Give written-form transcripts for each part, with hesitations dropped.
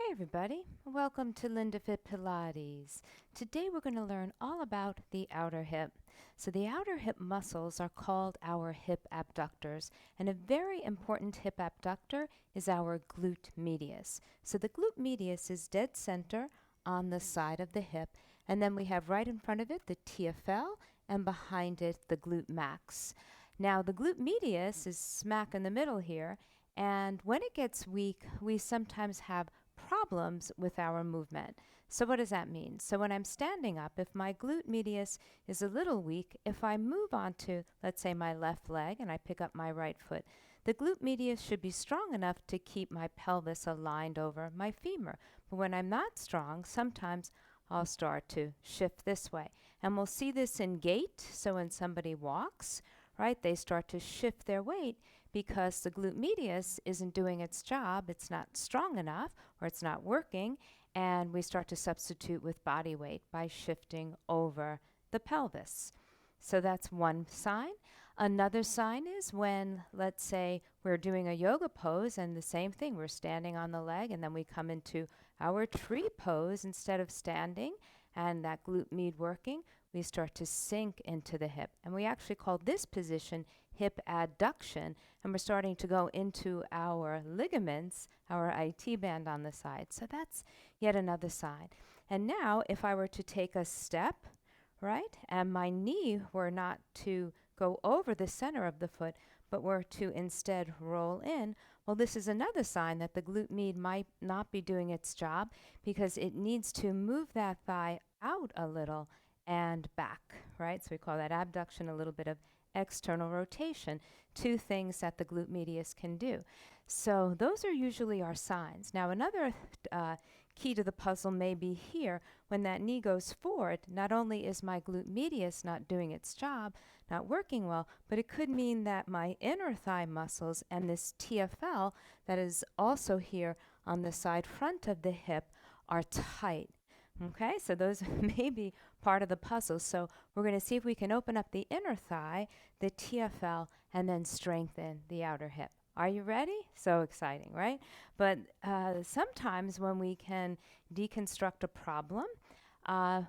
Hi everybody, welcome to LindaFit Pilates. Today we're going to learn all about the outer hip. So the outer hip muscles are called our hip abductors, and a very important hip abductor is our glute medius. So the glute medius is dead center on the side of the hip, and then we have right in front of it the Tfl, and behind it the glute max. Now the glute medius is smack in the middle here, and when it gets weak, we sometimes have problems with our movement. So what does that mean? So when I'm standing up, if my glute medius is a little weak, if I move onto, let's say, my left leg and I pick up my right foot, the glute medius should be strong enough to keep my pelvis aligned over my femur. But when I'm not strong, sometimes I'll start to shift this way. And we'll see this in gait. So when somebody walks, right, they start to shift their weight because the glute medius isn't doing its job, it's not strong enough, or it's not working, and we start to substitute with body weight by shifting over the pelvis. So that's one sign. Another sign is when, let's say, we're doing a yoga pose, and the same thing, we're standing on the leg, and then we come into our tree pose instead of standing, and that glute med working, we start to sink into the hip. And we actually call this position hip adduction, and we're starting to go into our ligaments, our IT band on the side. So that's yet another sign. And now if I were to take a step, right, and my knee were not to go over the center of the foot, but were to instead roll in, well, this is another sign that the glute med might not be doing its job because it needs to move that thigh out a little and back, right? So we call that abduction, a little bit of external rotation, two things that the glute medius can do. So those are usually our signs. Now another key to the puzzle may be here. When that knee goes forward, not only is my glute medius not doing its job, not working well, but it could mean that my inner thigh muscles and this TFL that is also here on the side front of the hip are tight. Okay, so those may be part of the puzzle. So we're going to see if we can open up the inner thigh, the TFL, and then strengthen the outer hip. Are you ready? So exciting, right? But sometimes when we can deconstruct a problem,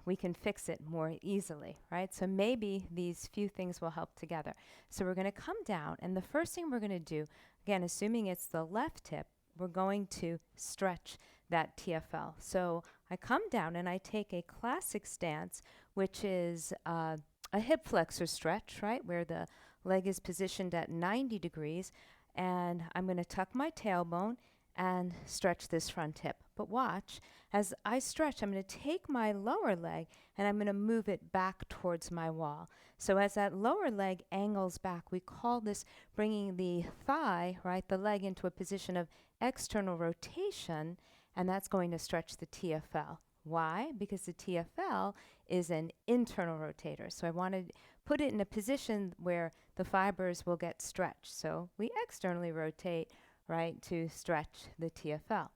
we can fix it more easily, right? So maybe these few things will help together. So we're going to come down, and the first thing we're going to do, again, assuming it's the left hip, we're going to stretch that TFL. So I come down and I take a classic stance, which is a hip flexor stretch, right, where the leg is positioned at 90 degrees, and I'm going to tuck my tailbone and stretch this front hip. But watch, as I stretch, I'm going to take my lower leg and I'm going to move it back towards my wall. So as that lower leg angles back, we call this bringing the thigh, right, the leg into a position of external rotation, and that's going to stretch the TFL. Why? Because the TFL is an internal rotator. So I want to put it in a position where the fibers will get stretched. So we externally rotate, right, to stretch the TFL,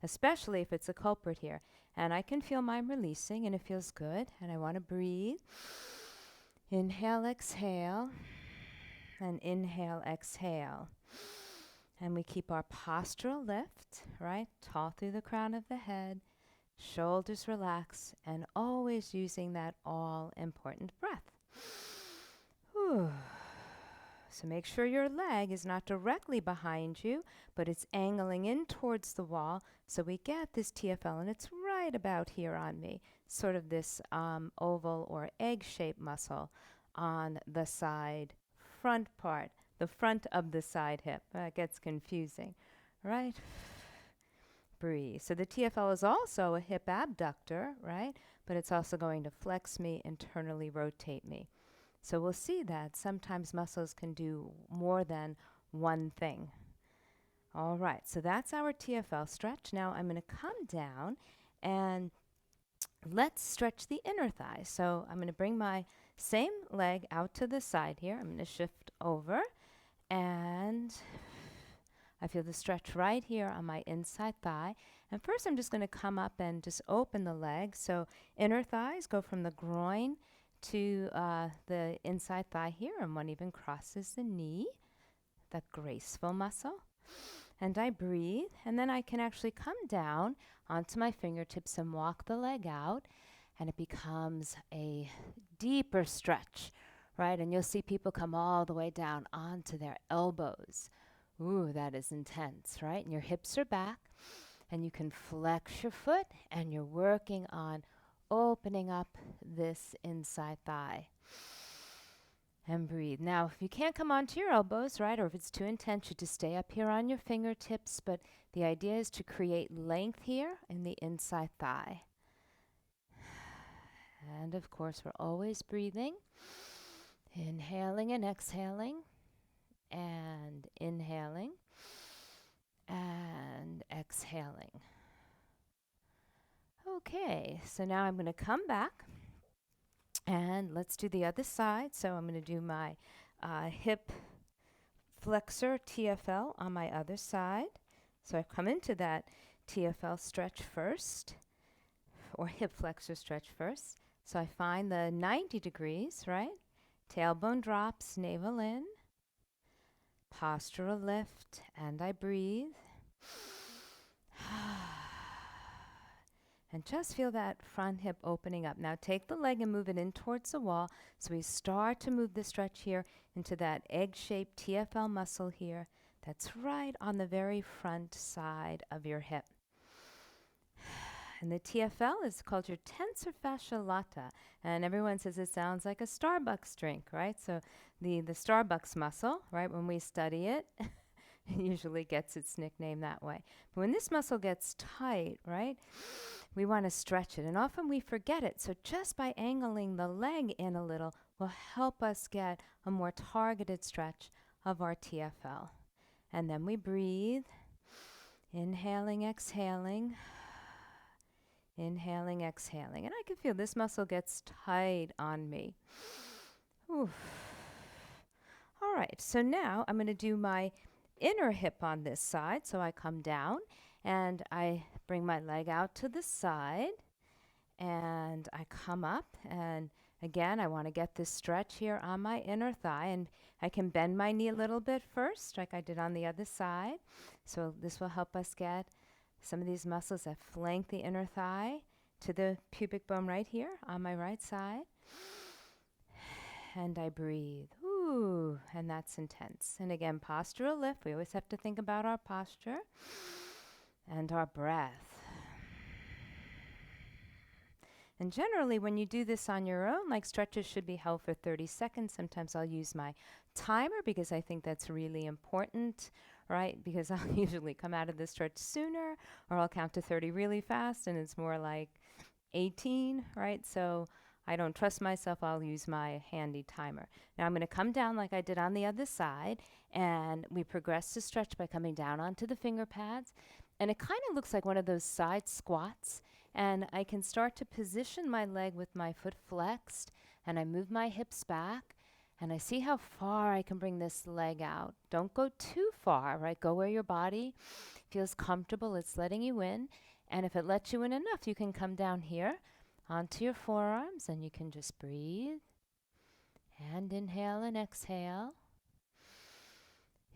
especially if it's a culprit here. And I can feel mine releasing, and it feels good. And I want to breathe. Inhale, exhale, and inhale, exhale. And we keep our postural lift, right? Tall through the crown of the head, shoulders relax, and always using that all-important breath. Whew. So make sure your leg is not directly behind you, but it's angling in towards the wall. So we get this TFL, and it's right about here on me, sort of this oval or egg-shaped muscle on the side front part, the front of the side hip. It gets confusing, right? Breathe. So the TFL is also a hip abductor, right? But it's also going to flex me, internally rotate me. So we'll see that sometimes muscles can do more than one thing. All right, so that's our TFL stretch. Now I'm going to come down and let's stretch the inner thigh. So I'm going to bring my same leg out to the side here. I'm going to shift over, and I feel the stretch right here on my inside thigh. And first I'm just going to come up and just open the leg. So inner thighs go from the groin to the inside thigh here, and one even crosses the knee, that graceful muscle. and I breathe, and then I can actually come down onto my fingertips and walk the leg out, and it becomes a deeper stretch, right? And you'll see people come all the way down onto their elbows. Ooh, that is intense, right? And your hips are back, and you can flex your foot, and you're working on opening up this inside thigh. And breathe. Now, if you can't come onto your elbows, right, or if it's too intense, you just stay up here on your fingertips. But the idea is to create length here in the inside thigh. And of course, we're always breathing. Inhaling and exhaling. And inhaling and exhaling. Okay, so now I'm going to come back. And let's do the other side. So I'm going to do my hip flexor TFL on my other side. So I come into that TFL stretch first, or hip flexor stretch first. So I find the 90 degrees, right? Tailbone drops, navel in, postural lift, and I breathe. And just feel that front hip opening up. Now take the leg and move it in towards the wall. So we start to move the stretch here into that egg-shaped TFL muscle here. That's right on the very front side of your hip. And the TFL is called your tensor fascia lata. And everyone says it sounds like a Starbucks drink, right? So the Starbucks muscle, right, when we study it, it usually gets its nickname that way. But when this muscle gets tight, right, we want to stretch it. And often we forget it. So just by angling the leg in a little will help us get a more targeted stretch of our TFL. And then we breathe. Inhaling, exhaling. Inhaling, exhaling. And I can feel this muscle gets tight on me. Oof. All right, so now I'm going to do my inner hip on this side. So I come down and I bring my leg out to the side and I come up, and again I want to get this stretch here on my inner thigh, and I can bend my knee a little bit first like I did on the other side. So this will help us get some of these muscles that flank the inner thigh to the pubic bone right here on my right side. And I breathe. Ooh, and that's intense. And again, postural lift. We always have to think about our posture and our breath. And generally, when you do this on your own, like stretches should be held for 30 seconds. Sometimes I'll use my timer because I think that's really important, right? Because I'll usually come out of the stretch sooner, or I'll count to 30 really fast, and it's more like 18, right? So I don't trust myself. I'll use my handy timer. Now I'm going to come down like I did on the other side, and we progress to stretch by coming down onto the finger pads. And it kind of looks like one of those side squats. And I can start to position my leg with my foot flexed, and I move my hips back, and I see how far I can bring this leg out. Don't go too far, right? Go where your body feels comfortable. It's letting you in. And if it lets you in enough, you can come down here onto your forearms, and you can just breathe. And inhale and exhale.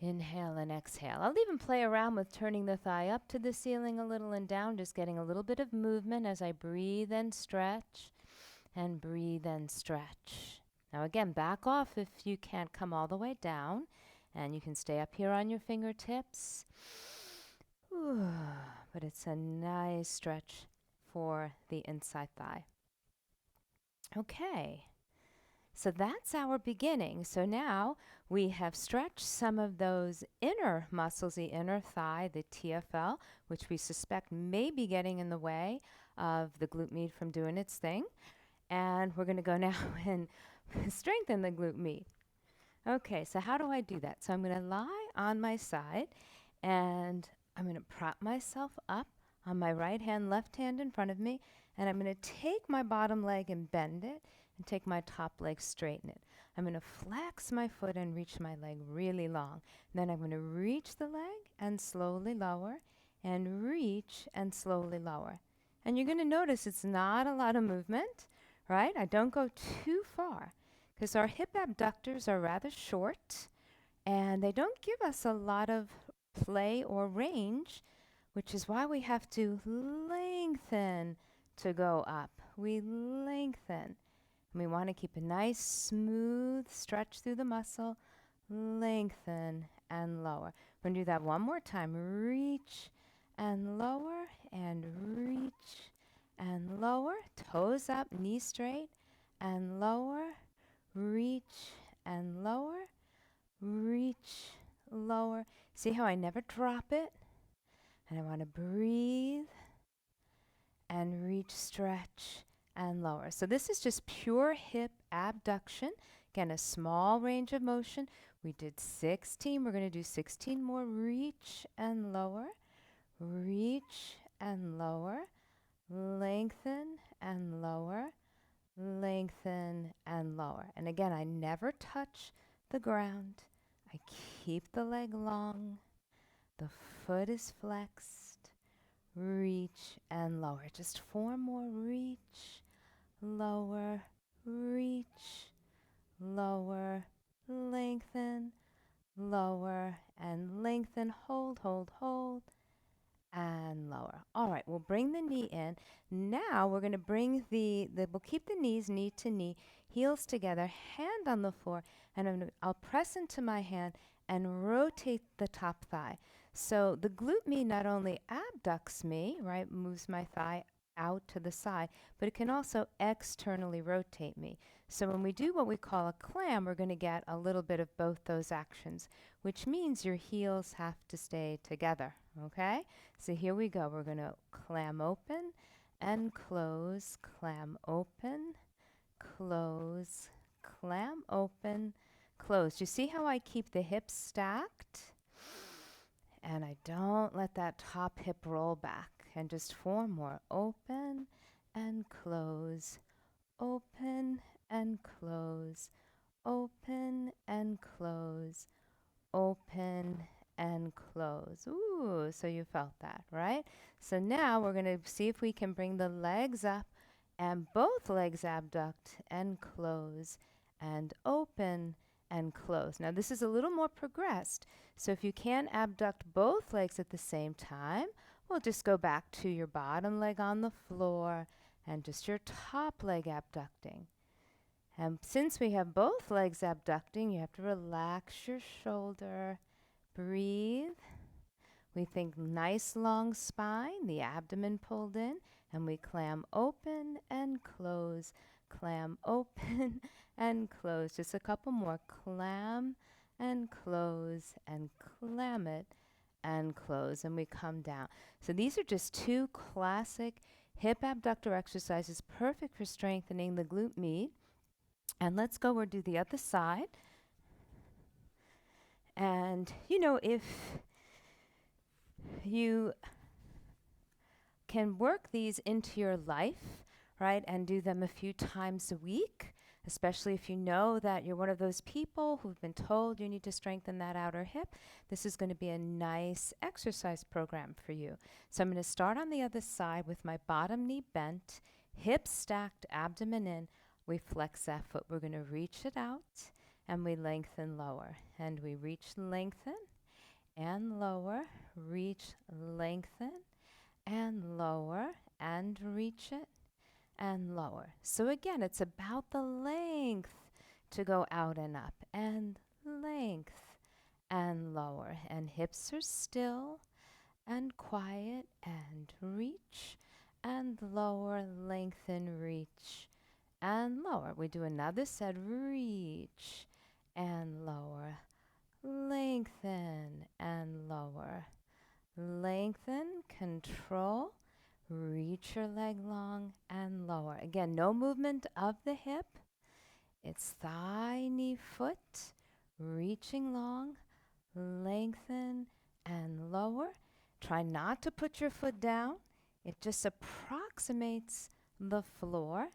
Inhale and exhale. I'll even play around with turning the thigh up to the ceiling a little and down, just getting a little bit of movement as I breathe and stretch, and breathe and stretch. Now again, back off if you can't come all the way down, and you can stay up here on your fingertips. Ooh, but it's a nice stretch for the inside thigh. Okay. So that's our beginning. So now we have stretched some of those inner muscles, the inner thigh, the TFL, which we suspect may be getting in the way of the glute med from doing its thing. And we're going to go now and strengthen the glute med. Okay, so how do I do that? So I'm going to lie on my side, and I'm going to prop myself up on my right hand, left hand in front of me, and I'm going to take my bottom leg and bend it, and take my top leg, straighten it. I'm going to flex my foot and reach my leg really long. Then I'm going to reach the leg and slowly lower, and reach and slowly lower. And you're going to notice it's not a lot of movement, right? I don't go too far because our hip abductors are rather short, and they don't give us a lot of play or range, which is why we have to lengthen to go up. We lengthen. And we want to keep a nice smooth stretch through the muscle. Lengthen and lower. We're going to do that one more time. Reach and lower and reach and lower. Toes up, knees straight and lower. Reach and lower. Reach, lower. See how I never drop it? And I want to breathe and reach, stretch, and lower. So this is just pure hip abduction. Again, a small range of motion. We did 16. We're going to do 16 more. Reach and lower. Reach and lower. Lengthen and lower. Lengthen and lower. And again, I never touch the ground. I keep the leg long. The foot is flexed. Reach and lower. Just 4 more. Reach, lower, reach, lower, lengthen, lower, and lengthen. Hold, hold, hold, and lower. All right, we'll bring the knee in. Now we're going to bring we'll keep the knees knee to knee, heels together, hand on the floor, and I'll press into my hand and rotate the top thigh. So the glute med not only abducts me, right, moves my thigh out to the side, but it can also externally rotate me. So when we do what we call a clam, we're going to get a little bit of both those actions, which means your heels have to stay together, okay? So here we go. We're going to clam open and close, clam open, close, clam open, close. You see how I keep the hips stacked? And I don't let that top hip roll back. And just 4 more. Open and close, open and close, open and close, open and close. Ooh, so you felt that, right? So now we're going to see if we can bring the legs up and both legs abduct and close and open and close. Now this is a little more progressed. So if you can abduct both legs at the same time, we'll just go back to your bottom leg on the floor and just your top leg abducting. And since we have both legs abducting, you have to relax your shoulder, breathe. We think nice long spine, the abdomen pulled in, and we clam open and close, clam open and close. Just a couple more. Clam and close and clam it and close, and we come down. So these are just 2 classic hip abductor exercises, perfect for strengthening the glute med. And let's go, we'll do the other side. And you know, if you can work these into your life, right, and do them a few times a week, especially if you know that you're one of those people who've been told you need to strengthen that outer hip, this is going to be a nice exercise program for you. So I'm going to start on the other side with my bottom knee bent, hips stacked, abdomen in. We flex that foot. We're going to reach it out, and we lengthen lower. And we reach, lengthen, and lower, reach, lengthen, and lower, and reach it, and lower. So again, it's about the length to go out and up, and length, and lower. And hips are still and quiet, and reach, and lower, lengthen, reach, and lower. We do another set, reach, and lower, lengthen, and lower, lengthen, control, reach your leg long and lower. Again, no movement of the hip. It's thigh, knee, foot, reaching long, lengthen, and lower. Try not to put your foot down. It just approximates the floor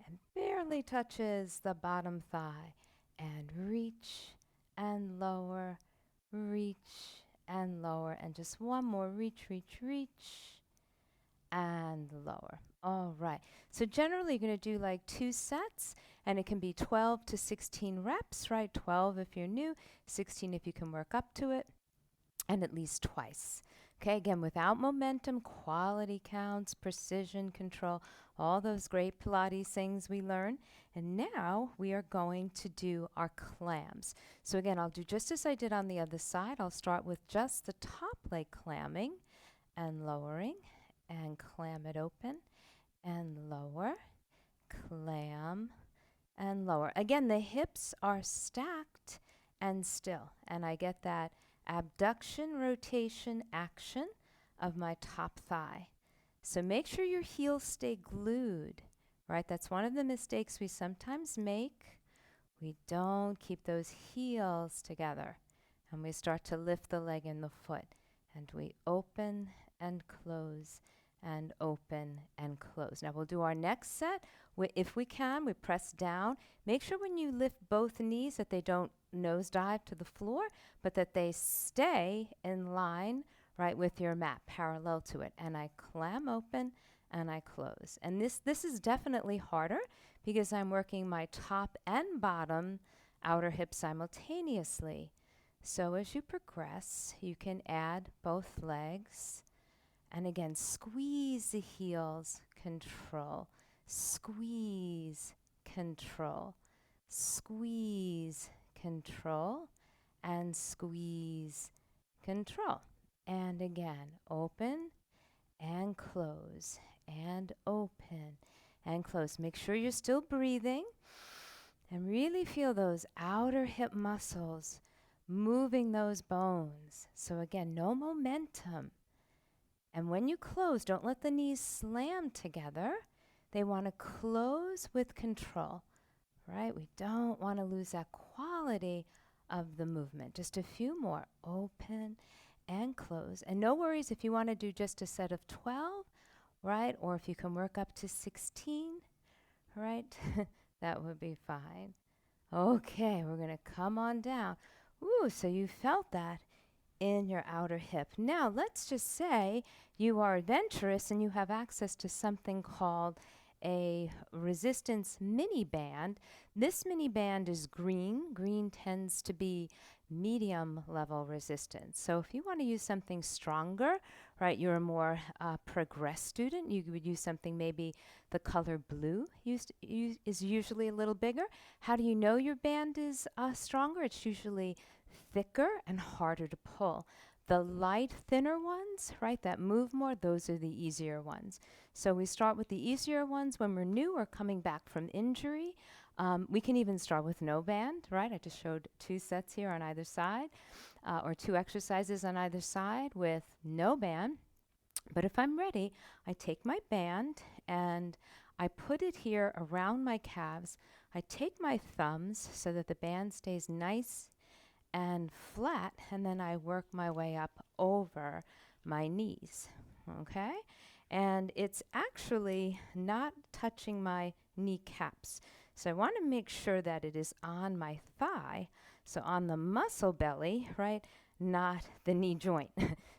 and barely touches the bottom thigh. And reach and lower, reach and lower. And just one more, reach, reach, reach, and lower. All right. So generally you're going to do like 2 sets, and it can be 12 to 16 reps, right? 12 if you're new, 16 if you can work up to it. and at least twice. Okay, again, without momentum, quality counts, precision control, all those great Pilates things we learn. And now we are going to do our clams. So again, I'll do just as I did on the other side. I'll start with just the top leg clamming and lowering, and clam it open and lower, clam and lower. Again, the hips are stacked and still, and I get that abduction, rotation, action of my top thigh. So make sure your heels stay glued, right? That's one of the mistakes we sometimes make. We don't keep those heels together, and we start to lift the leg and the foot, and we open and close and open and close. Now we'll do our next set. If we can, we press down. Make sure when you lift both knees that they don't nosedive to the floor, but that they stay in line, right, with your mat, parallel to it. And I clam open and I close. And this is definitely harder because I'm working my top and bottom outer hip simultaneously. So as you progress, you can add both legs. And again, squeeze the heels, control. Squeeze, control. Squeeze, control. And squeeze, control. And again, open and close and open and close. Make sure you're still breathing and really feel those outer hip muscles moving those bones. So again, no momentum. And when you close, don't let the knees slam together. They want to close with control, right? We don't want to lose that quality of the movement. Just a few more. Open and close. And no worries if you want to do just a set of 12, right? Or if you can work up to 16, right? That would be fine. Okay, we're going to come on down. Ooh, so you felt that in your outer hip. Now, let's just say you are adventurous and you have access to something called a resistance mini band. This mini band is green. Green tends to be medium level resistance. So if you want to use something stronger, right, you're a more progressed student, you would use something maybe the color blue is usually a little bigger. How do you know your band is stronger? It's usually thicker and harder to pull. The light, thinner ones, right, that move more, those are the easier ones. So we start with the easier ones when we're new or coming back from injury. We can even start with no band, right? I just showed 2 sets here on either side, or 2 exercises on either side with no band. But if I'm ready, I take my band and I put it here around my calves. I take my thumbs so that the band stays nice and flat, and then I work my way up over my knees, okay? And it's actually not touching my kneecaps. So I want to make sure that it is on my thigh, so on the muscle belly, right, not the knee joint.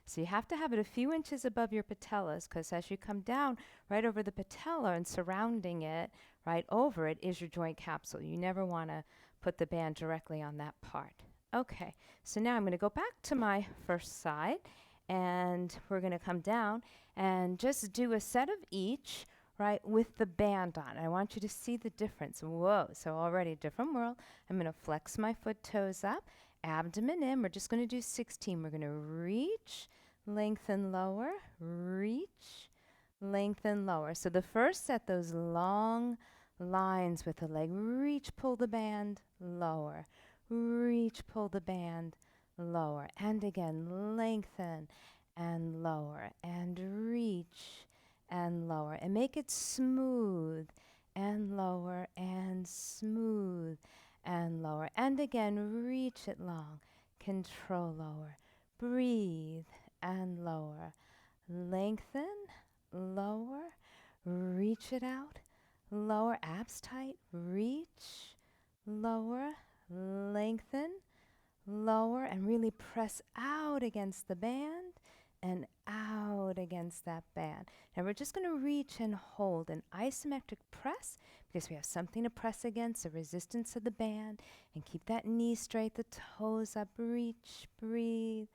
So you have to have it a few inches above your patellas, because as you come down right over the patella and surrounding it, right over it, is your joint capsule. You never want to put the band directly on that part. Okay, so now I'm going to go back to my first side, and we're going to come down and just do a set of each, right, with the band on. I want you to see the difference. Whoa, so already a different world. I'm going to flex my foot toes up, abdomen in. We're just going to do 16. We're going to reach, lengthen, lower, reach, lengthen, lower. So the first set, those long lines with the leg, reach, pull the band, lower. Reach, pull the band, lower. And again, lengthen and lower. And reach and lower. And make it smooth and lower and smooth and lower. And again, reach it long. Control lower. Breathe and lower. Lengthen, lower. Reach it out. Lower, abs tight. Reach, lower. Lengthen, lower, and really press out against the band and out against that band. Now we're just going to reach and hold an isometric press because we have something to press against, the resistance of the band, and keep that knee straight, the toes up, reach, breathe,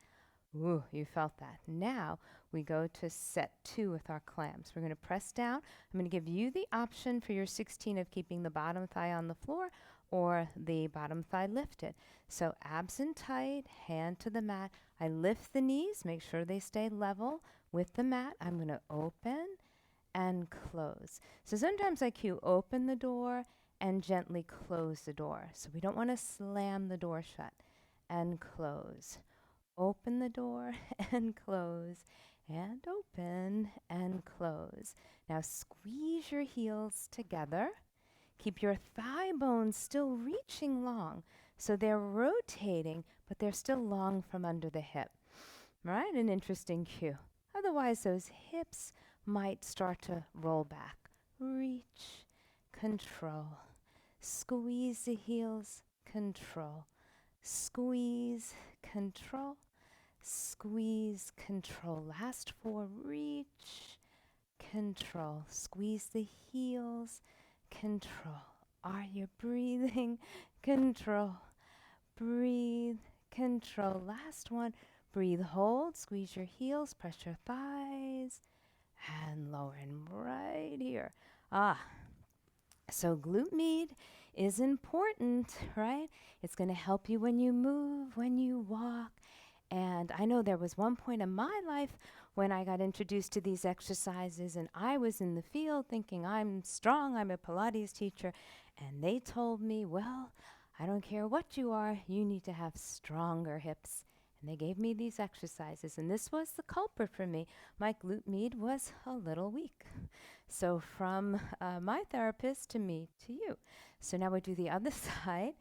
Ooh, you felt that. Now we go to set 2 with our clams. We're going to press down. I'm going to give you the option for your 16 of keeping the bottom thigh on the floor or the bottom thigh lifted. So abs in tight, hand to the mat. I lift the knees, make sure they stay level with the mat. I'm going to open and close. So sometimes I cue open the door and gently close the door. So we don't want to slam the door shut. And close. Open the door and close, and open and close. Now squeeze your heels together. Keep your thigh bones still reaching long. So they're rotating, but they're still long from under the hip. Right? An interesting cue. Otherwise, those hips might start to roll back. Reach, control. Squeeze the heels, control. Squeeze, control. Squeeze, control. Last 4, reach, control. Squeeze the heels, control. Are you breathing? Control. Breathe, control. Last one, breathe, hold. Squeeze your heels, press your thighs, and lower. And right here. So glute med is important, right? It's going to help you when you move, when you walk. And I know there was one point in my life when I got introduced to these exercises and I was in the field thinking I'm strong, I'm a Pilates teacher, and they told me, well, I don't care what you are, you need to have stronger hips. And they gave me these exercises, and this was the culprit for me. My glute med was a little weak. So from my therapist to me to you. So now we do the other side,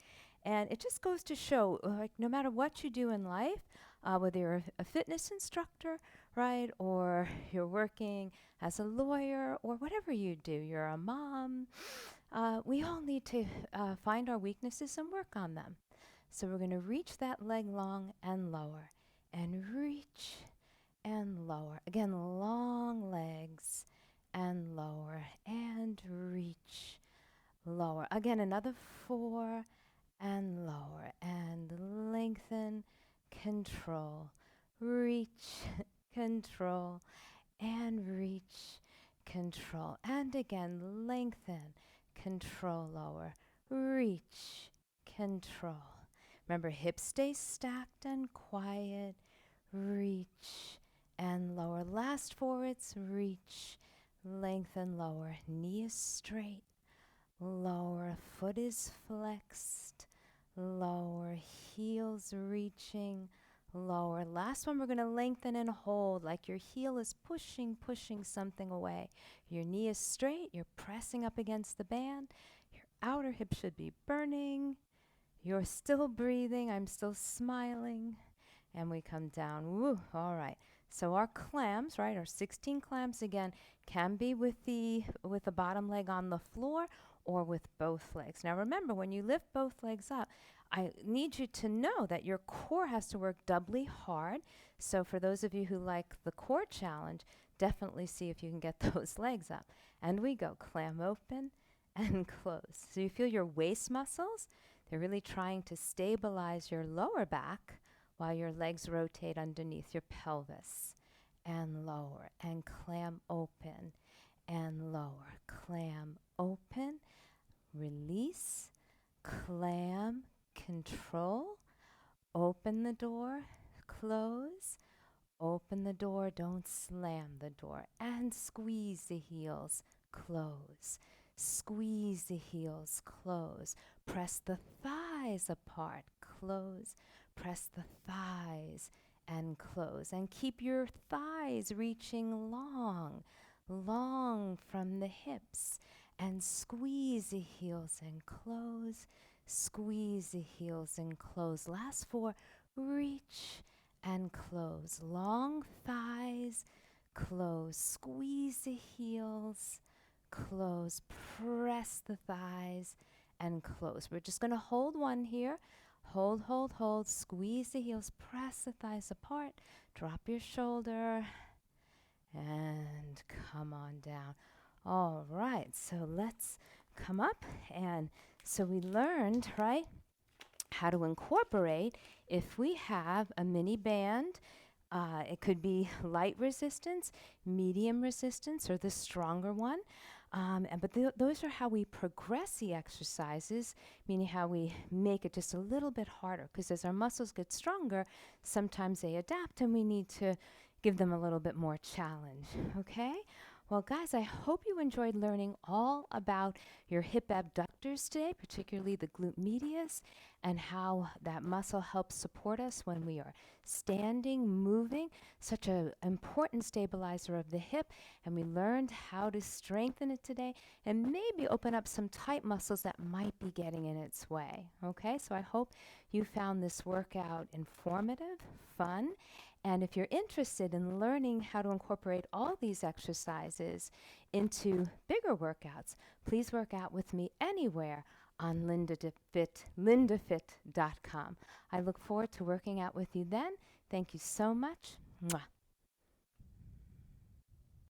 and it just goes to show, like, no matter what you do in life, whether you're a fitness instructor, right, or you're working as a lawyer, or whatever you do, you're a mom, we all need to find our weaknesses and work on them. So we're going to reach that leg long and lower, and reach and lower. Again, long legs and lower, and reach, lower. Again, another 4, and lower, and lengthen, control, reach, control, and reach, control. And again, lengthen, control, lower, reach, control. Remember, hips stay stacked and quiet, reach, and lower. Last 4, it's reach, lengthen, lower. Knee is straight, lower. Foot is flexed, lower. Heels reaching, lower. Last one, we're going to lengthen and hold like your heel is pushing something away. Your knee is straight. You're pressing up against the band. Your outer hip should be burning. You're still breathing. I'm still smiling. And we come down. Woo, all right. So our clams, right, our 16 clams again, can be with the bottom leg on the floor or with both legs. Now remember, when you lift both legs up, I need you to know that your core has to work doubly hard. So for those of you who like the core challenge, definitely see if you can get those legs up. And we go clam open and close. So you feel your waist muscles. They're really trying to stabilize your lower back while your legs rotate underneath your pelvis. And lower, and clam open, and lower. Clam open, release, clam, control, open the door, close, open the door, don't slam the door, and squeeze the heels, close. Squeeze the heels, close. Press the thighs apart, close. Press the thighs and close. And keep your thighs reaching long, long from the hips. And squeeze the heels and close. Squeeze the heels and close. Last 4, reach and close. Long thighs, close. Squeeze the heels, close. Press the thighs and close. We're just going to hold one here. Hold, hold, hold. Squeeze the heels. Press the thighs apart. Drop your shoulder. And come on down. All right. So let's come up. And so we learned, right, how to incorporate if we have a mini band It could be light resistance, medium resistance, or the stronger one. But those are how we progress the exercises, meaning how we make it just a little bit harder. Because as our muscles get stronger, sometimes they adapt and we need to give them a little bit more challenge. Okay? Well, guys, I hope you enjoyed learning all about your hip abductors today, particularly the glute medius, and how that muscle helps support us when we are standing, moving, such an important stabilizer of the hip. And we learned how to strengthen it today and maybe open up some tight muscles that might be getting in its way. Okay, so I hope you found this workout informative, fun. And if you're interested in learning how to incorporate all these exercises into bigger workouts, please work out with me anywhere on LindaFit.com. I look forward to working out with you then. Thank you so much. Mwah.